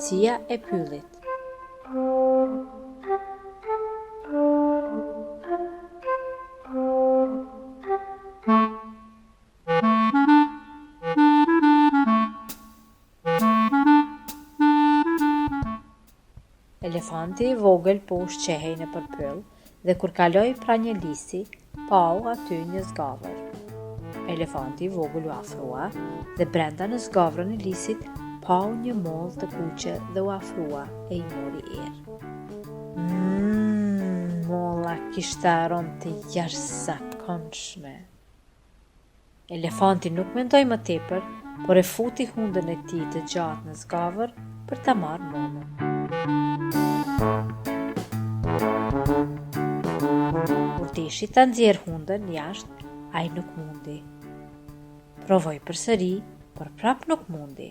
Drejtësia e pyllit. Elefanti I vogël po ushqehej nëpër pyll dhe kur kaloi pra një lisi, pau aty një zgavër. Elefanti I vogël u afrua dhe brenda në zgavrën e lisit pau një mollë të kuqe dhe u afrua e I mori erë. Molla kishte aromë të jashtëzakonshme. Elefanti nuk mendoi më tepër, por e futi hundën e tij të gjatë në zgavër për ta marrë mollën. Kur deshi ta nxjerrë hundën jashtë, ai nuk mundi. Provoi përsëri, por prap nuk mundi.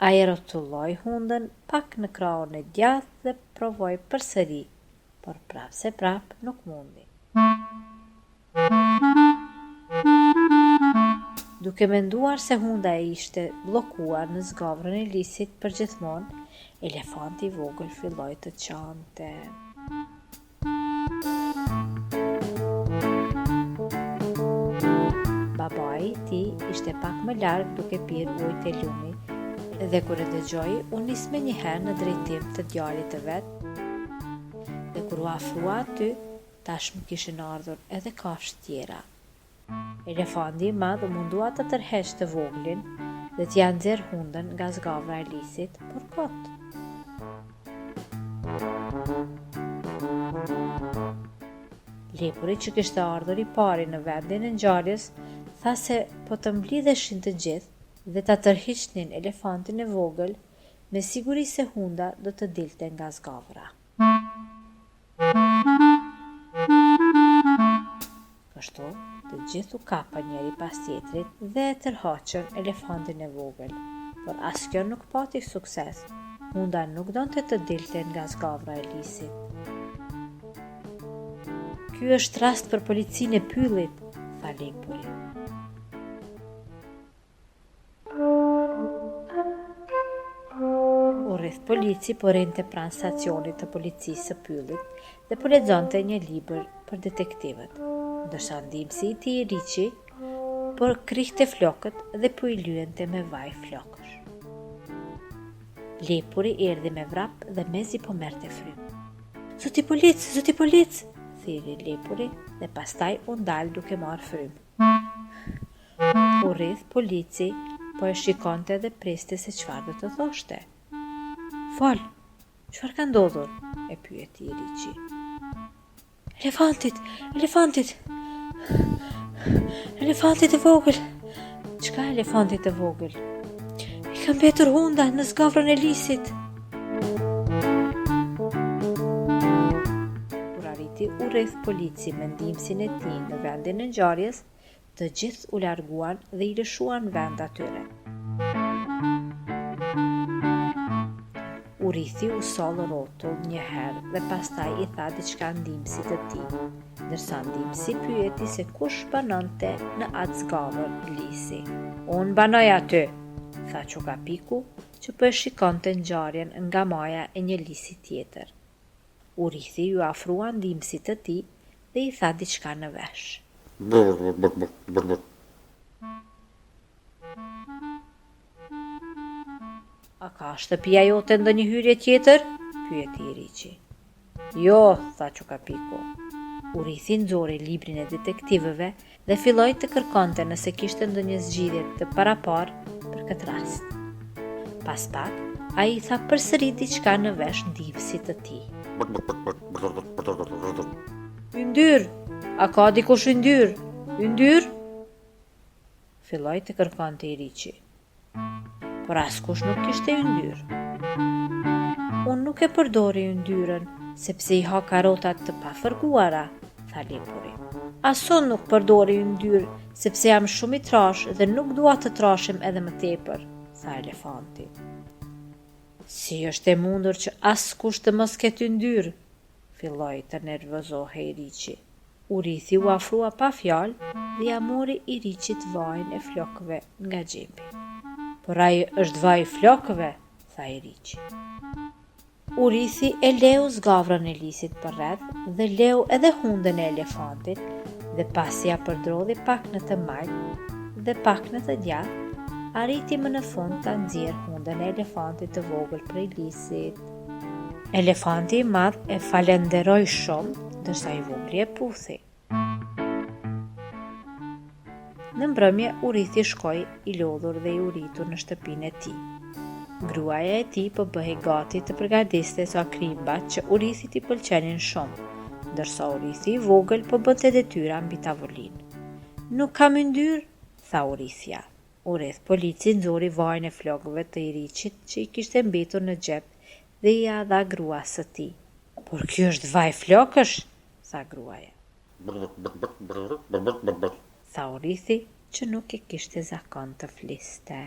Ai rrotulloi hundën pak në krahun e djathtë dhe provoi përsëri, por prap nuk mundi. Duke menduar se hunda e ishte bllokuar në zgavrën e lisit përgjithmonë, elefanti I vogël filloi të qante. Babai I tij ishte pak më larg duke pirë ujë te lumi dhe kur e dëgjoi, u nis menjëherë në drejtim të djalit të vet. Dhe kur u afrua aty, tashmë kishin ardhur edhe kafshë tjera. Elefanti I madh u mundua të tërheqte të voglin dhe t'ia nxjerrë hundën nga zgavra e lisit, por kot. Lepuri që kishte ardhur I pari në vendin e ngjarjes, tha se po të mblidheshin të gjithë dhe ta tërhiqnin elefantin e vogël, me siguri se hunda do të dilte nga zgavra. Kështu, të gjithë u kapa njëri pas tjetrit dhe e tërhoqën elefantin e vogël, por as kjo nuk pati sukses. Hunda nuk donte të dilte nga zgavra e lisit. Ky është rast për policinë e pyllit, tha lepuri. U rreth polici po rinte pranë stacionit të policisë së pyllit dhe po lexonte një libër për detektivët, ndërsa ndihmësi I tij Riçi po krihte flokët dhe po I lyente me vaj flokësh. Lepuri erdhi me vrap dhe mezi po merrte frymë. Zoti polic, thiri lepuri dhe pastaj u ndal duke marrë frymë. U rreth polici po e shikonte dhe priste se çfarë do të thoshte. Fol, çfarë ka ndodhur? E pyeti Riçi. Elefantit e vogël. Çka elefantit e vogël? I ka mbetur hunda në zgavrën e lisit. Kur arriti u rreth polici me ndihmësin e tij në vendin e ngjarjes, të gjithë u larguan dhe I lëshuan vend atyre. U rrithi u soll rrotull një herë dhe pastaj I tha diçka ndihmësit të tij, ndërsa ndihmësi pyeti se kush banonte në atë zgavër lisi. Unë banoj aty, tha Çokapiku, që po e shikonte ngjarjen nga maja e një lisi tjetër. U rrithi u afrua ndihmësit të tij dhe I tha diçka në vesh. A ka shtëpia jote ndonjë hyrje tjetër? Pyeti Riçi. Jo, tha Çokapiku. U rrithi nxori librin e detektivëve dhe filloi të kërkonte nëse kishte ndonjë zgjidhje të paraparë për këtë rast. Pas pak, ai I tha përsëri diçka në vesh ndihmësit të tij. Yndyr, a ka dikush yndyr? Yndyr? Filloi të kërkonte Riçi. Por askush nuk kishte yndyr. Unë nuk e përdori yndyrën, sepse I ha karrotat të pafërguara, tha lepuri. As unë nuk përdori yndyr, sepse jam shumë I trash dhe nuk dua të trashem edhe më tepër, tha elefanti. Si është e mundur që askush të mos ketë yndyr? Filloi të nervozohej Riçi. U rrithi u afrua pa fjalë dhe ja mori I Riçit vajin e flokëve nga xhepi. Por ai është vaj I flokëve, tha tha Eriçi. Urithi e leu zgavrën e lisit për rreth dhe leu edhe hundën e elefantit dhe pasi ja përdrodhi pak në të majtë dhe pak në të gjatë, arriti më në fund ta nxjerrë hundën e elefantit të vogël prej lisit. Elefanti i madh e falenderoi shumë, ndërsa i vogli e puthi. Në mbrëmje, Urithi shkoi i lodhur dhe i uritur në shtëpinë e tij. Gruaja e tij po bëhej gati të përgatiste ca krimbat që Urithit i pëlqenin shumë, ndërsa Urithi i vogël po bënte detyra mbi tavolinë. Nuk kam yndyrë, tha Urithja. U rreth polici nxori vajin e flokëve të Eriçit që i kishte mbetur në xhep dhe i ia dha gruas së tij. Por ky është vaj flokësh, tha gruaja. Tha Urithi që nuk e kishte zakon të fliste.